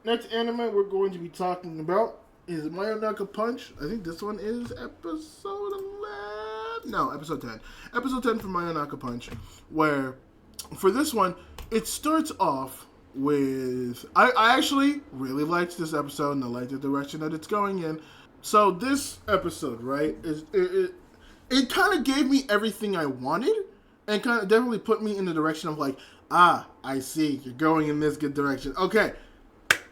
next anime we're going to be talking about is Mayonaka Punch. I think this one is episode 11. No, episode 10. Episode 10 for Mayonaka Punch, where for this one, it starts off with... I actually really liked this episode, and I like the direction that it's going in. So this episode, right, it kind of gave me everything I wanted, and kind of definitely put me in the direction of like, I see, you're going in this good direction. Okay,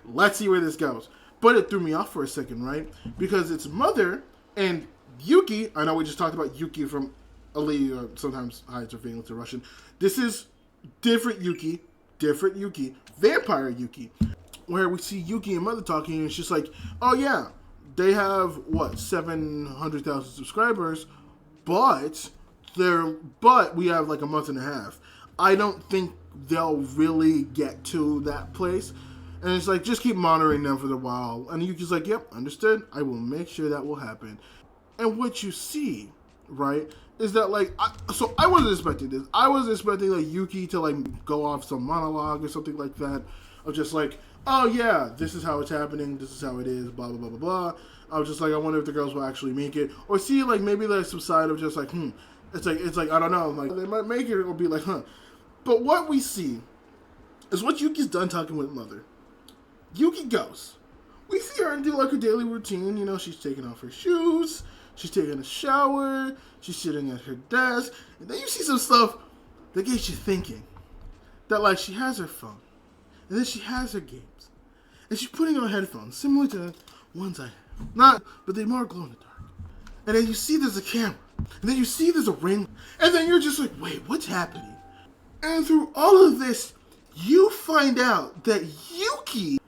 let's see where this goes. But it threw me off for a second, right? Because it's Mother and Yuki. I know we just talked about Yuki from Ali, or sometimes hides her feelings to Russian. This is different Yuki, vampire Yuki, where we see Yuki and Mother talking, and it's just like, oh yeah, they have, 700,000 subscribers, but we have like a month and a half. I don't think they'll really get to that place. And it's like, just keep monitoring them for a while. And Yuki's like, yep, understood. I will make sure that will happen. And what you see, right, is that like, I wasn't expecting this. I was expecting like Yuki to like go off some monologue or something like that. Of just like, oh yeah, this is how it's happening. This is how it is, blah, blah, blah, blah, blah. I was just like, I wonder if the girls will actually make it. Or see like maybe there's some side of just like, It's like, I don't know. Like, they might make it or be like, But what we see is what Yuki's done talking with Mother. Yuki goes. We see her do like her daily routine. You know, she's taking off her shoes. She's taking a shower. She's sitting at her desk. And then you see some stuff that gets you thinking. That like she has her phone. And then she has her games. And she's putting on headphones, similar to the ones I have. But they're more glow in the dark. And then you see there's a camera. And then you see there's a ring. And then you're just like, wait, what's happening? And through all of this, you find out that Yuki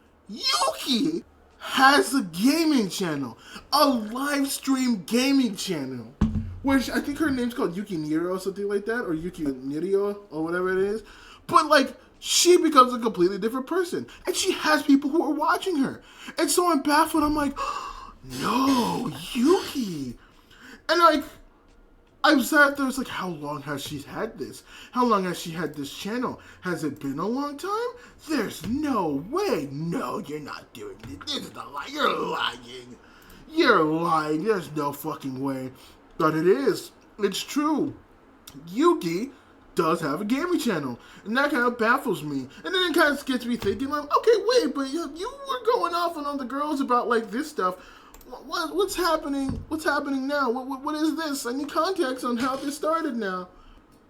has a gaming channel. A live stream gaming channel. Which I think her name's called Yuki Niro or something like that. Or Yuki Nirio or whatever it is. But like, she becomes a completely different person. And she has people who are watching her. And so I'm baffled. I'm like, no, Yuki. And like, I sat there, it's like, how long has she had this? How long has she had this channel? Has it been a long time? There's no way. No, you're not doing this. This is a lie. You're lying. You're lying. There's no fucking way. But it is. It's true. Yuki does have a gaming channel. And that kind of baffles me. And then it kind of gets me thinking, like, okay, wait, but you were going off on all the girls about, like, this stuff. What's happening? What's happening now? What is this? I need context on how this started now.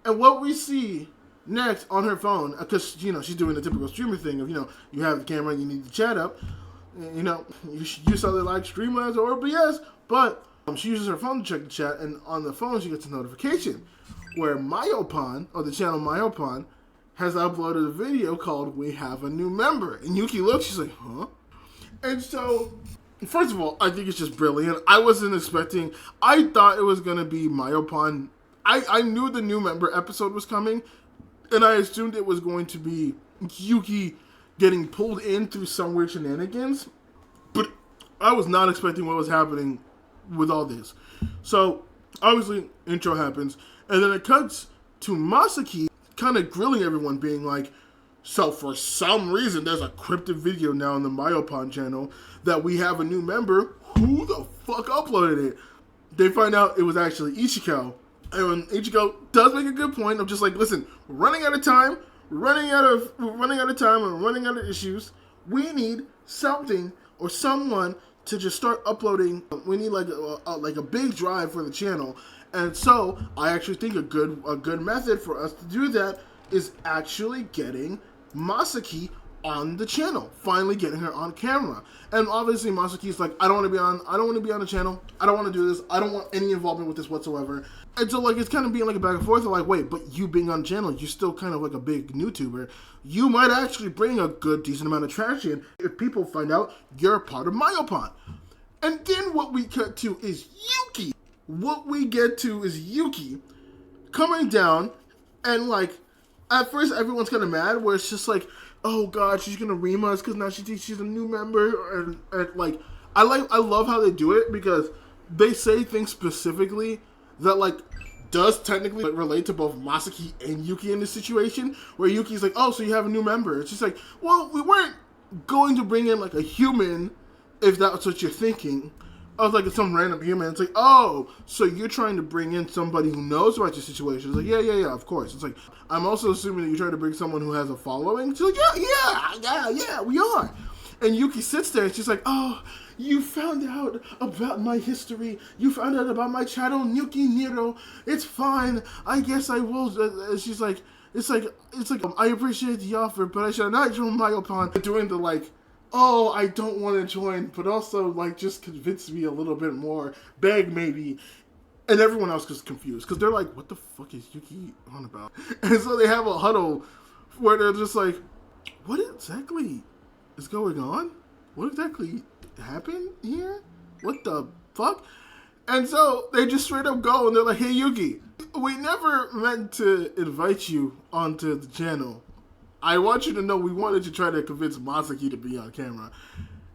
And what we see next on her phone, because, you know, she's doing the typical streamer thing of, you know, you have the camera and you need to chat up. You know, you saw the like Streamlabs or OBS, but she uses her phone to check the chat, and on the phone she gets a notification where Mayopan, or the channel Mayopan, has uploaded a video called We Have a New Member. And Yuki looks, she's like, huh? And so... First of all, I think it's just brilliant. I wasn't expecting... I thought it was going to be Mayopan. I knew the new member episode was coming, and I assumed it was going to be Yuki getting pulled in through some weird shenanigans. But I was not expecting what was happening with all this. So, obviously, intro happens, and then it cuts to Masaki kind of grilling everyone, being like, so for some reason, there's a cryptic video now on the Mayopan channel that we have a new member. Who the fuck uploaded it? They find out it was actually Ichiko. And Ichiko does make a good point of just like, listen, we're running out of time, we're running out of issues. We need something or someone to just start uploading. We need like a big drive for the channel. And so I actually think a good method for us to do that is actually getting Masaki on the channel, finally getting her on camera. And obviously Masaki's like, I don't want to be on the channel. I don't want to do this. I don't want any involvement with this whatsoever. And so like, it's kind of being like a back and forth of like, wait, but you being on the channel, you're still kind of like a big YouTuber. You might actually bring a good, decent amount of traction if people find out you're a part of Mayopan. And then what we cut to is Yuki. What we get to is Yuki coming down, and like, at first everyone's kind of mad, where it's just like, oh god, she's gonna ream us because now she thinks she's a new member, and like, I love how they do it, because they say things specifically that like does technically relate to both Masaki and Yuki in this situation, where Yuki's like, oh, so you have a new member. It's just like, well, we weren't going to bring in like a human, if that's what you're thinking. I was like, some random human. It's like, oh, so you're trying to bring in somebody who knows about your situation. It's like, yeah, of course. It's like, I'm also assuming that you're trying to bring someone who has a following. She's like, yeah, we are. And Yuki sits there and she's like, oh, you found out about my history. You found out about my channel, Yuki Nero. It's fine. I guess I will. She's like, it's like, I appreciate the offer, but I shall not join Mayopan. Doing the like, oh, I don't want to join, but also, like, just convince me a little bit more. Beg, maybe. And everyone else is confused, because they're like, what the fuck is Yuki on about? And so they have a huddle where they're just like, what exactly is going on? What exactly happened here? What the fuck? And so they just straight up go, and they're like, hey, Yuki, we never meant to invite you onto the channel. I want you to know we wanted to try to convince Masaki to be on camera.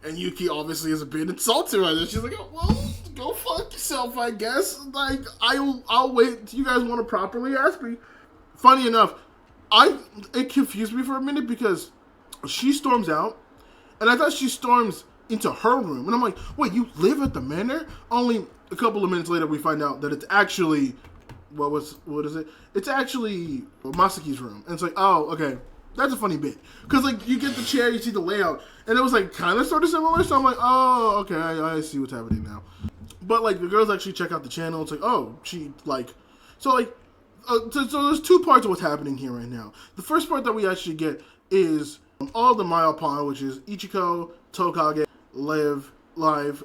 And Yuki obviously is a bit insulted right there. She's like, oh, well, go fuck yourself, I guess. Like, I'll wait till you guys want to properly ask me. Funny enough, it confused me for a minute because she storms out, and I thought she storms into her room. And I'm like, wait, you live at the manor? Only a couple of minutes later we find out that it's actually, what is it? It's actually Masaki's room. And it's like, oh, okay. That's a funny bit. Because, like, you get the chair, you see the layout, and it was, like, kind of sort of similar, so I'm like, oh, okay, I see what's happening now. But, like, the girls actually check out the channel. It's like, oh, she, like, so, like, so there's two parts of what's happening here right now. The first part that we actually get is all the Mayopan, which is Ichiko, Tokage, Live,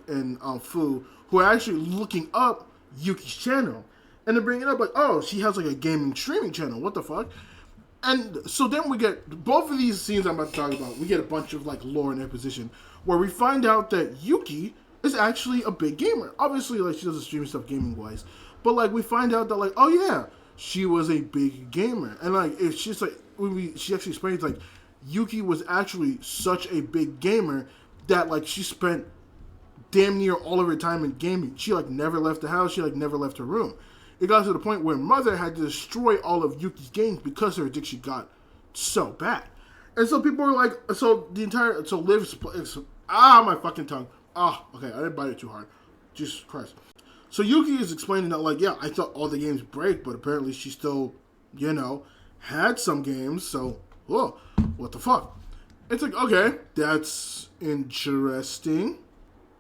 and Fu, who are actually looking up Yuki's channel. And they're bringing up, like, oh, she has, like, a gaming streaming channel. What the fuck? And so then we get, both of these scenes I'm about to talk about, we get a bunch of, like, lore and exposition, where we find out that Yuki is actually a big gamer. Obviously, like, she doesn't stream stuff gaming-wise, but, like, we find out that, like, oh, yeah, she was a big gamer. And, like, it's just, like, she actually explains, like, Yuki was actually such a big gamer that, like, she spent damn near all of her time in gaming. She, like, never left the house. She, like, never left her room. It got to the point where Mother had to destroy all of Yuki's games because her addiction got so bad. And so people were like, Liv's, my fucking tongue. Okay, I didn't bite it too hard. Jesus Christ. So Yuki is explaining that, like, yeah, I thought all the games break, but apparently she still, you know, had some games, so, whoa, what the fuck? It's like, okay, that's interesting.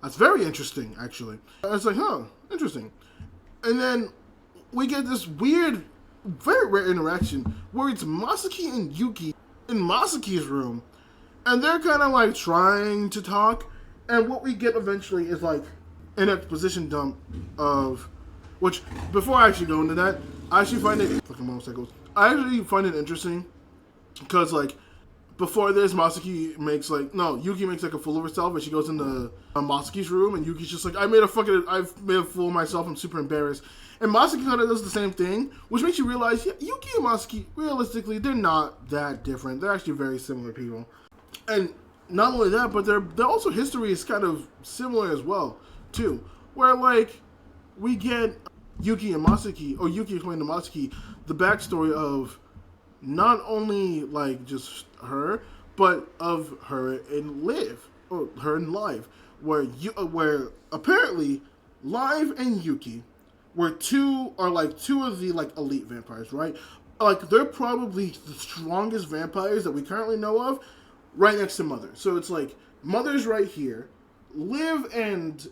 That's very interesting, actually. It's like, huh, interesting. And then we get this weird, very rare interaction where it's Masaki and Yuki in Masaki's room, and they're kind of like trying to talk, and what we get eventually is like an exposition dump of, which, before I actually go into that, I actually find it, fucking motorcycles, I actually find it interesting, because like, before this, Yuki makes like a fool of herself, and she goes into Masaki's room, and Yuki's just like, I've made a fool of myself, I'm super embarrassed. And Masaki kind of does the same thing, which makes you realize, yeah, Yuki and Masaki, realistically, they're not that different. They're actually very similar people. And not only that, but their also history is kind of similar as well, too. Where, like, we get Yuki and Masaki, or Yuki explaining to Masaki, the backstory of not only, like, just her, but of her and Liv, or her and Live, where apparently Live and Yuki were two of the, like, elite vampires, right? Like, they're probably the strongest vampires that we currently know of, right next to Mother. So it's like, Mother's right here, Live and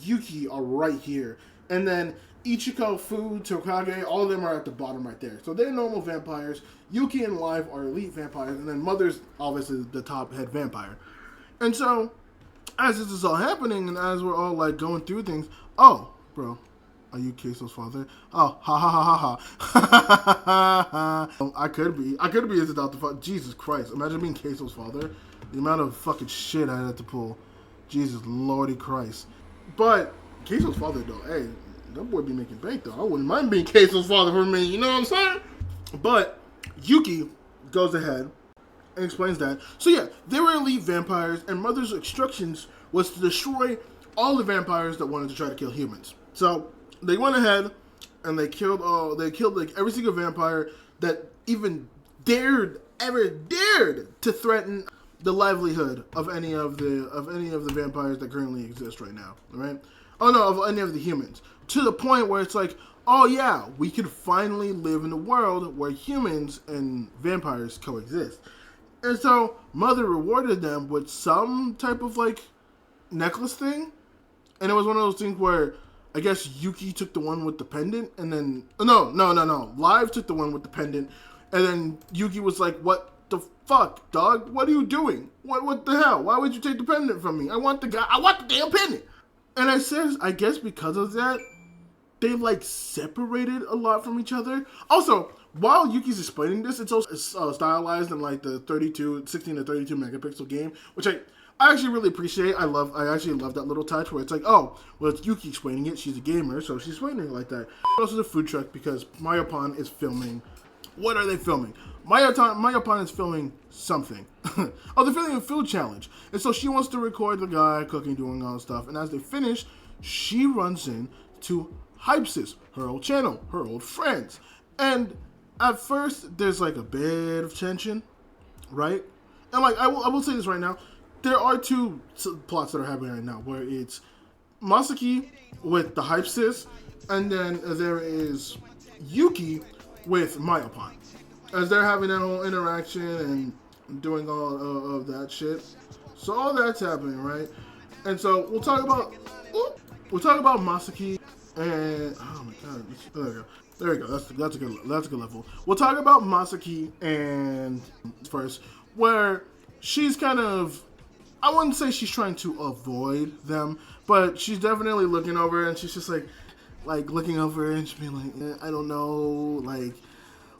Yuki are right here, and then Ichiko, Fu, Tokage, all of them are at the bottom right there. So they're normal vampires, Yuki and Live are elite vampires, and then Mother's obviously the top head vampire. And so, as this is all happening, and as we're all, like, going through things, oh, bro, are you Queso's father? Oh, ha ha ha ha ha. I could be his adopted father. Jesus Christ, imagine being Queso's father. The amount of fucking shit I had to pull. Jesus Lordy Christ. But, Queso's father, though, hey, that boy be making bank, though. I wouldn't mind being Queso's father for me, you know what I'm saying? But, Yuki goes ahead and explains that. So yeah, they were elite vampires, and Mother's instructions was to destroy all the vampires that wanted to try to kill humans. So they went ahead and they killed like every single vampire that even ever dared to threaten the livelihood of any of the vampires that currently exist right now, right? Oh no, of any of the humans. To the point where it's like, oh yeah, we could finally live in a world where humans and vampires coexist. And so Mother rewarded them with some type of like necklace thing. And it was one of those things where I guess Yuki took the one with the pendant, and then no. Live took the one with the pendant, and then Yuki was like, "What the fuck, dog? What are you doing? What the hell? Why would you take the pendant from me? I want the damn pendant." And I said, I guess because of that, they like separated a lot from each other. Also, while Yuki's explaining this, it's also stylized in like the 16 to 32 megapixel game, which I actually really appreciate. I actually love that little touch where it's like, oh, well, it's Yuki explaining it. She's a gamer, so she's explaining it like that. Also, the food truck because Mayopan is filming. What are they filming? Mayopan is filming something. Oh, they're filming a food challenge. And so she wants to record the guy cooking, doing all that stuff. And as they finish, she runs in to Hypesis, her old channel, her old friends. And at first, there's like a bit of tension, right? And like, I will say this right now. There are two plots that are happening right now, where it's Masaki with the Hype Sis, and then there is Yuki with Mayopan, as they're having that whole interaction and doing all of that shit. So all that's happening, right? And so we'll talk about Masaki and oh my god, there we go. That's a good level. We'll talk about Masaki and first, where she's kind of, I wouldn't say she's trying to avoid them, but she's definitely looking over, and she's just like looking over and she's being like, I don't know, like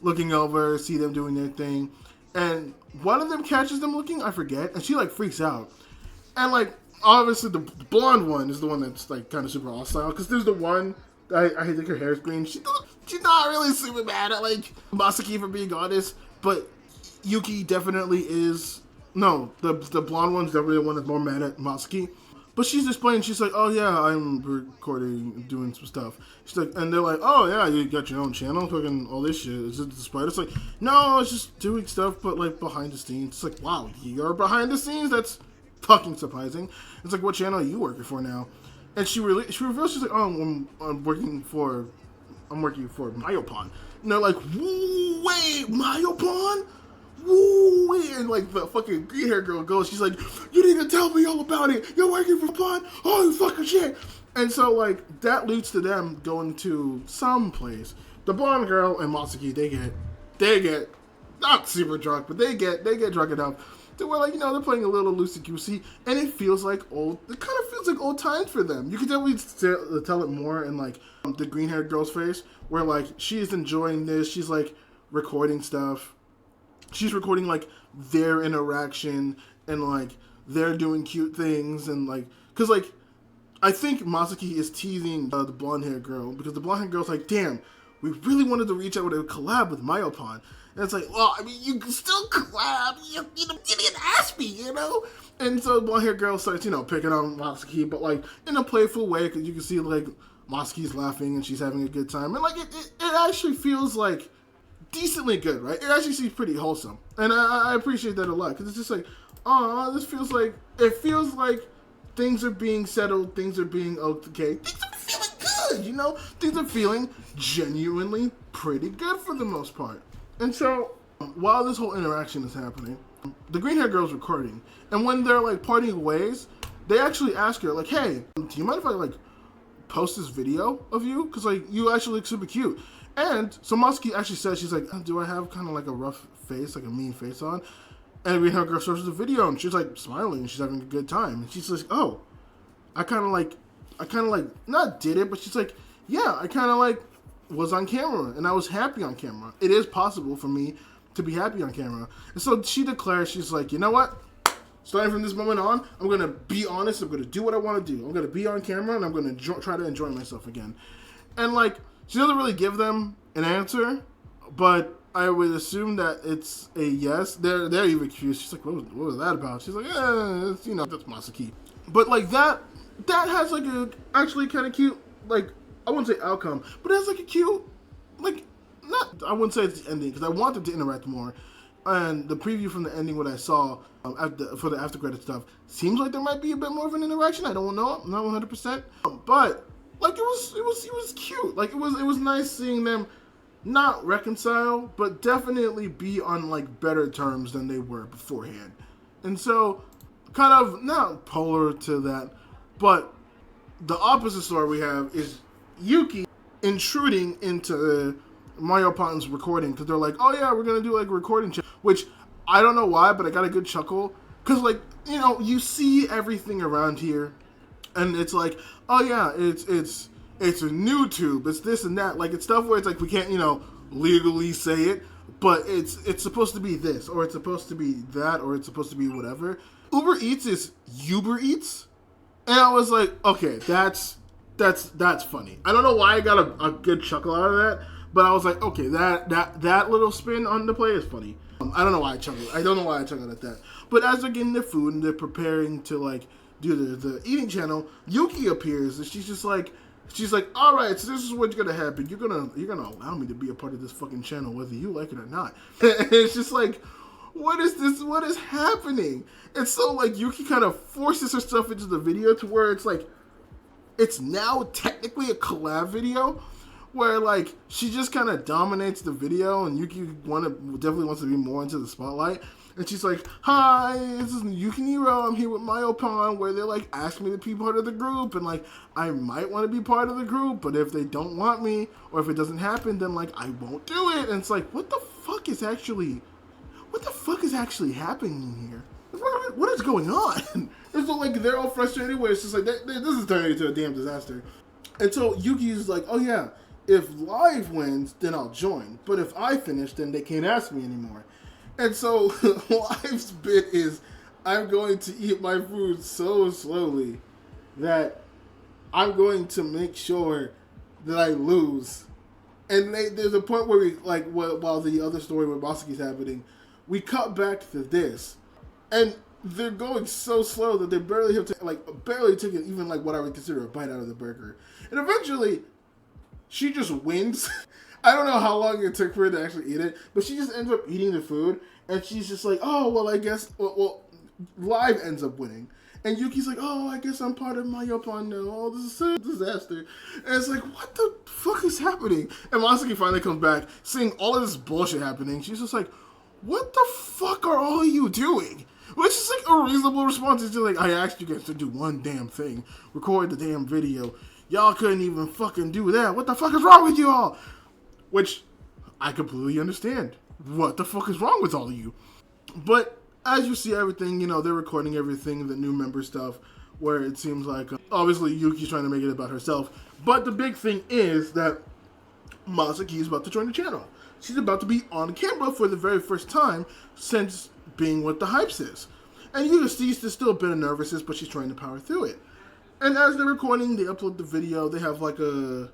looking over, see them doing their thing, and one of them catches them looking, I forget, and she like freaks out, and like obviously the blonde one is the one that's like kind of super hostile, because there's the one that I think her hair is green. She's not really super mad at like Masaki, for being honest, but Yuki definitely is. No, the blonde one's definitely the one that's more mad at Masaki. But she's explaining, she's like, oh yeah, I'm recording, doing some stuff. She's like, and they're like, oh yeah, you got your own channel, cooking all this shit. Is it the spider? It's like, no, it's just doing stuff, but like behind the scenes. It's like, wow, you're behind the scenes? That's fucking surprising. It's like, what channel are you working for now? And she reveals, she's like, oh, I'm working for Mayopan. And they're like, wait, Mayopan? Woo! And like the fucking green hair girl goes, she's like, you need to tell me all about it. You're working for Pun? Oh, you fucking shit. And so like that leads to them going to some place. The blonde girl and Masaki, they get not super drunk, but they get drunk enough to where, like, you know, they're playing a little loosey goosey, and it kind of feels like old times for them. You can definitely tell it more in like the green haired girl's face, where like she's enjoying this. She's like recording stuff. She's recording like their interaction, and like they're doing cute things, and like, cause like I think Masaki is teasing the blonde haired girl, because the blonde haired girl's like, damn, we really wanted to reach out with a collab with Mayopan. And it's like, well, I mean, you can still collab. You didn't ask me, you know? And so the blonde haired girl starts, you know, picking on Masaki, but like in a playful way, because you can see like Masaki's laughing and she's having a good time. And like it actually feels like decently good, right? It actually seems pretty wholesome. And I appreciate that a lot, because it's just like, oh, it feels like things are being settled, things are being okay, things are feeling good, you know? Things are feeling genuinely pretty good for the most part. And so, while this whole interaction is happening, the green hair girl's recording. And when they're like parting ways, they actually ask her, like, hey, do you mind if I like post this video of you? Because like, you actually look super cute. And so Masaki actually says, she's like, do I have kind of like a rough face, like a mean face on? And the green hair girl shows the video, and she's like smiling, and she's having a good time. And she's like, oh, I kind of like, not did it, but she's like, yeah, I kind of like was on camera, and I was happy on camera. It is possible for me to be happy on camera. And so she declares, she's like, you know what? Starting from this moment on, I'm going to be honest. I'm going to do what I want to do. I'm going to be on camera, and I'm going to try to enjoy myself again. And like, she doesn't really give them an answer, but I would assume that it's a yes. They're even confused. She's like, what was that about? She's like, it's, you know, that's Masaki. But like that has like a actually kind of cute, like, I wouldn't say outcome, but it has like a cute, like, not, I wouldn't say it's the ending, because I want them to interact more. And the preview from the ending, what I saw for the after credit stuff, seems like there might be a bit more of an interaction. I don't know, I'm not 100%, but like it was cute. Like it was nice seeing them not reconcile, but definitely be on like better terms than they were beforehand. And so, kind of not polar to that, but the opposite story we have is Yuki intruding into Mayopan's recording because they're like, oh yeah, we're gonna do like a recording check, which I don't know why, but I got a good chuckle because like you see everything around here, and it's like, oh yeah, it's a new tube, it's this and that, like it's stuff where it's like we can't legally say it, but it's supposed to be this, or it's supposed to be that, or it's supposed to be whatever. Uber Eats is Uber Eats, and I was like, okay, that's funny. I don't know why I got a good chuckle out of that, but I was like, okay, that little spin on the play is funny. I don't know why I chuckled. I don't know why I chuckled at that. But as they're getting their food and they're preparing to like do the eating channel, Yuki appears and she's like, all right, so this is what's gonna happen. You're gonna allow me to be a part of this fucking channel, whether you like it or not. And it's just like, what is this? What is happening? And so like Yuki kind of forces herself into the video to where it's like, it's now technically a collab video where like she just kind of dominates the video, and Yuki definitely wants to be more into the spotlight. And she's like, hi, this is Yuki Nero, I'm here with Mayopan, where they like ask me to be part of the group, and like I might want to be part of the group, but if they don't want me, or if it doesn't happen, then like I won't do it. And it's like, what the fuck is actually happening here? What is going on? And so like they're all frustrated where it's just like, this is turning into a damn disaster. And so Yuki's like, oh yeah, if Live wins, then I'll join. But if I finish, then they can't ask me anymore. And so Live's bit is, I'm going to eat my food so slowly that I'm going to make sure that I lose. And there's a point where we, like, while the other story with Masaki's happening, we cut back to this. And they're going so slow that they barely taken even like what I would consider a bite out of the burger. And eventually, she just wins. I don't know how long it took for her to actually eat it, but she just ends up eating the food, and she's just like, oh, well, I guess, well, Live ends up winning. And Yuki's like, oh, I guess I'm part of Mayopan now. Oh, this is a disaster. And it's like, what the fuck is happening? And Masaki finally comes back, seeing all of this bullshit happening. She's just like, what the fuck are all of you doing? Which is like a reasonable response. It's just like, I asked you guys to do one damn thing. Record the damn video. Y'all couldn't even fucking do that. What the fuck is wrong with you all? Which, I completely understand. What the fuck is wrong with all of you? But, as you see everything, they're recording everything, the new member stuff, where it seems like, obviously, Yuki's trying to make it about herself. But the big thing is that Masaki is about to join the channel. She's about to be on camera for the very first time since being with the Hype Sis. And you can see there's still a bit of nervousness, but she's trying to power through it. And as they're recording, they upload the video. They have like a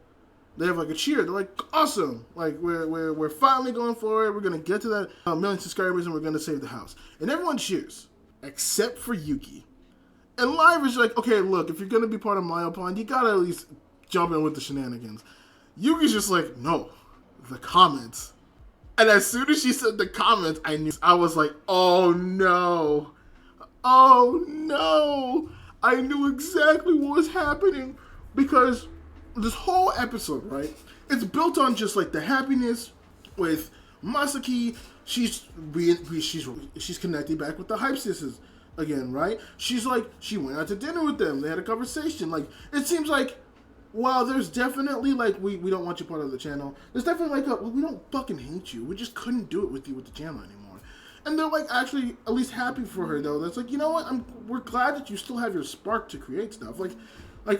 cheer. They're like, awesome! Like we're finally going for it. We're gonna get to that million subscribers, and we're gonna save the house. And everyone cheers, except for Yuki. And Live is like, okay, look, if you're gonna be part of Mayopan, you gotta at least jump in with the shenanigans. Yuki's just like, no, the comments. And as soon as she said the comments, I was like, oh no. Oh no. I knew exactly what was happening, because this whole episode, right, it's built on just like the happiness with Masaki. She's connected back with the Hype Sisters again, right? She's like, she went out to dinner with them. They had a conversation. Like, it seems like, while there's definitely like, we don't want you part of the channel, there's definitely like, we don't fucking hate you. We just couldn't do it with you with the channel anymore. And they're like actually at least happy for her though. That's like, you know what? We're glad that you still have your spark to create stuff. Like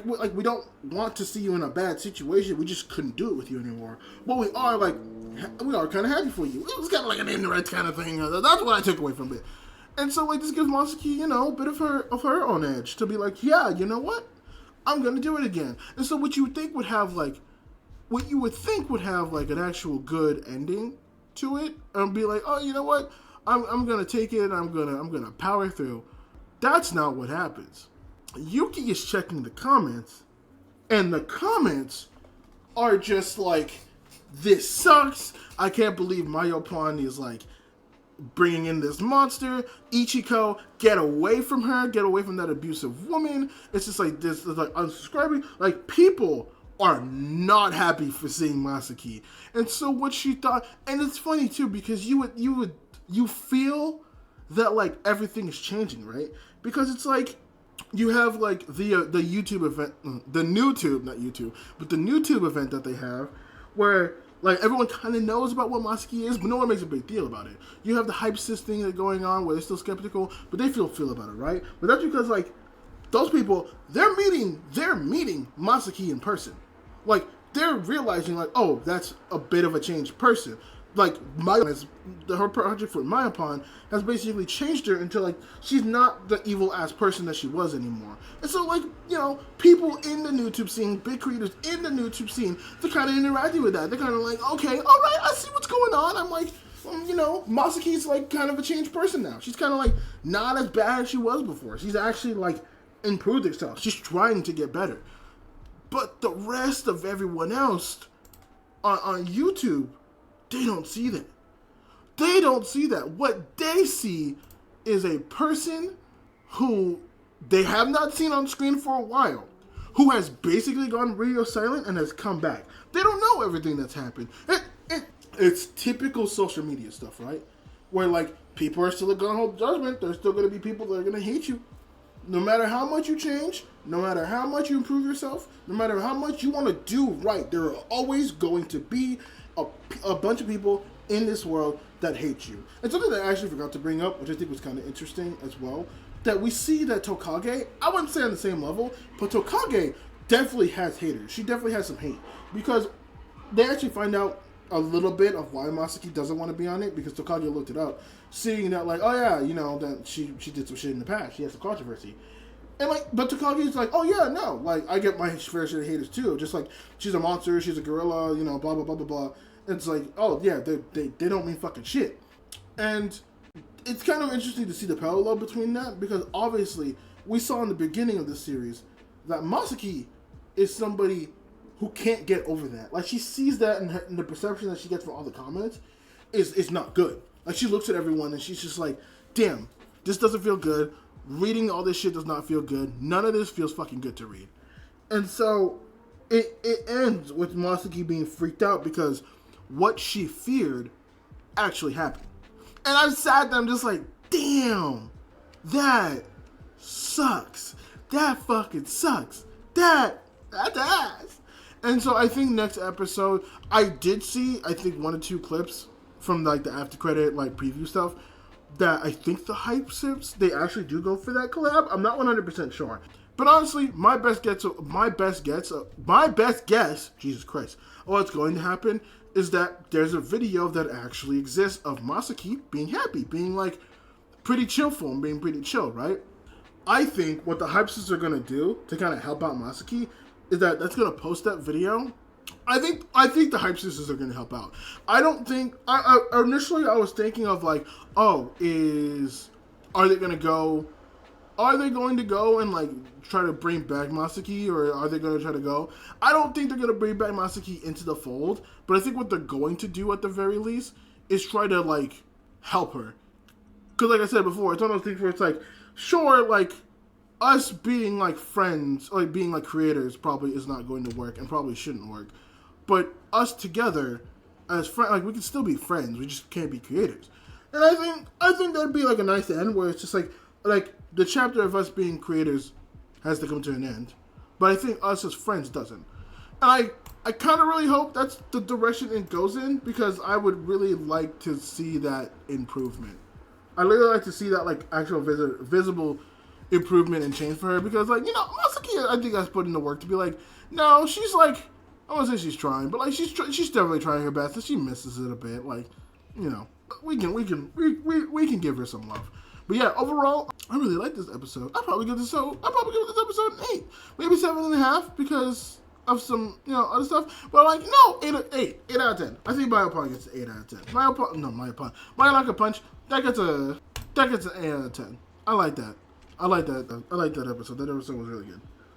we don't want to see you in a bad situation. We just couldn't do it with you anymore. But we are kind of happy for you. It was kind of like an indirect kind of thing. That's what I took away from it. And so like this gives Masaki, a bit of her own edge to be like, yeah, you know what? I'm gonna do it again. And so what you would think would have like an actual good ending to it, and be like, oh, you know what? I'm gonna take it. I'm gonna power through. That's not what happens. Yuki is checking the comments, and the comments are just like, this sucks. I can't believe Mayopan is like bringing in this monster. Ichiko, get away from her, get away from that abusive woman. It's just like this, it's like unsubscribing. Like, people are not happy for seeing Masaki. And so what she thought, and it's funny too, because you feel that like everything is changing, right? Because it's like you have like the YouTube event, the NewTube, not YouTube, but the NewTube event that they have, where like everyone kind of knows about what Masaki is, but no one makes a big deal about it. You have the hype sis thing that's going on where they're still skeptical, but they feel about it, right? But that's because like those people, they're meeting Masaki in person. Like, they're realizing, like, oh, that's a bit of a changed person. Like, her project for Mayopan has basically changed her into, like, she's not the evil-ass person that she was anymore. And so, like, you know, people in the YouTube scene, big creators in the YouTube scene, they're kind of interacting with that. They're kind of like, okay, all right, I see what's going on. I'm like, you know, Masaki's, like, kind of a changed person now. She's kind of, like, not as bad as she was before. She's actually, like, improved herself. She's trying to get better. But the rest of everyone else on YouTube, they don't see that. They don't see that. What they see is a person who they have not seen on screen for a while, who has basically gone radio silent and has come back. They don't know everything that's happened. It's typical social media stuff, right? Where, like, people are still going to hold judgment. There's still going to be people that are going to hate you. No matter how much you change, no matter how much you improve yourself, no matter how much you want to do right, there are always going to be a bunch of people in this world that hate you. And something that I actually forgot to bring up, which I think was kind of interesting as well, that we see that Tokage, I wouldn't say on the same level, but Tokage definitely has haters. She definitely has some hate. Because they actually find out a little bit of why Masaki doesn't want to be on it, because Tokage looked it up, seeing that, like, oh yeah, you know, that she did some shit in the past, she has some controversy. And, like, but Takagi's like, oh yeah, no, like, I get my fair share of haters too, just like, she's a monster, she's a gorilla, you know, blah, blah, blah, blah, blah. It's like, oh yeah, they don't mean fucking shit. And it's kind of interesting to see the parallel between that, because obviously, we saw in the beginning of the series that Masaki is somebody who can't get over that. Like, she sees that, and the perception that she gets from all the comments is not good. Like, she looks at everyone and she's just like, damn, this doesn't feel good. Reading all this shit does not feel good. None of this feels fucking good to read. And so it ends with Masaki being freaked out because what she feared actually happened. And I'm sad that I'm just like, damn, that sucks. That fucking sucks. That's ass. And so I think next episode, I did see, I think 1 or 2 clips from like the after credit, like preview stuff, that I think the hype sips, they actually do go for that collab. I'm not 100% sure. But honestly, my best guess, Jesus Christ, what's going to happen is that there's a video that actually exists of Masaki being happy, being like pretty chill for him, being pretty chill, right? I think what the hype sips are going to do to kind of help out Masaki is that's going to post that video. I think the hype sisters are going to help out. I don't think, initially I was thinking of like, are they going to go and like try to bring back Masaki, or are they going to try to go? I don't think they're going to bring back Masaki into the fold, but I think what they're going to do at the very least is try to like help her. Because like I said before, it's one of those things where it's like, sure, like, us being like friends, like being like creators probably is not going to work and probably shouldn't work. But us together as friends, like we can still be friends. We just can't be creators. And I think that'd be like a nice end where it's just like the chapter of us being creators has to come to an end. But I think us as friends doesn't. And I kind of really hope that's the direction it goes in, because I would really like to see that improvement. I really like to see that like actual visible improvement and change for her, because like, you know, Masaki, I think that's put in the work to be like, no, she's like, I won't say she's trying, but like she's definitely trying her best, and she misses it a bit. Like, you know, we can give her some love. But yeah, overall, I really like this episode. I'll probably give this episode an 8, maybe 7.5, because of some, you know, other stuff. But like, no, 8 out of 10. I think Mayopan gets an 8 out of 10. Mayonaka Punch, that gets an 8 out of 10. I like that. I like that episode. That episode was really good.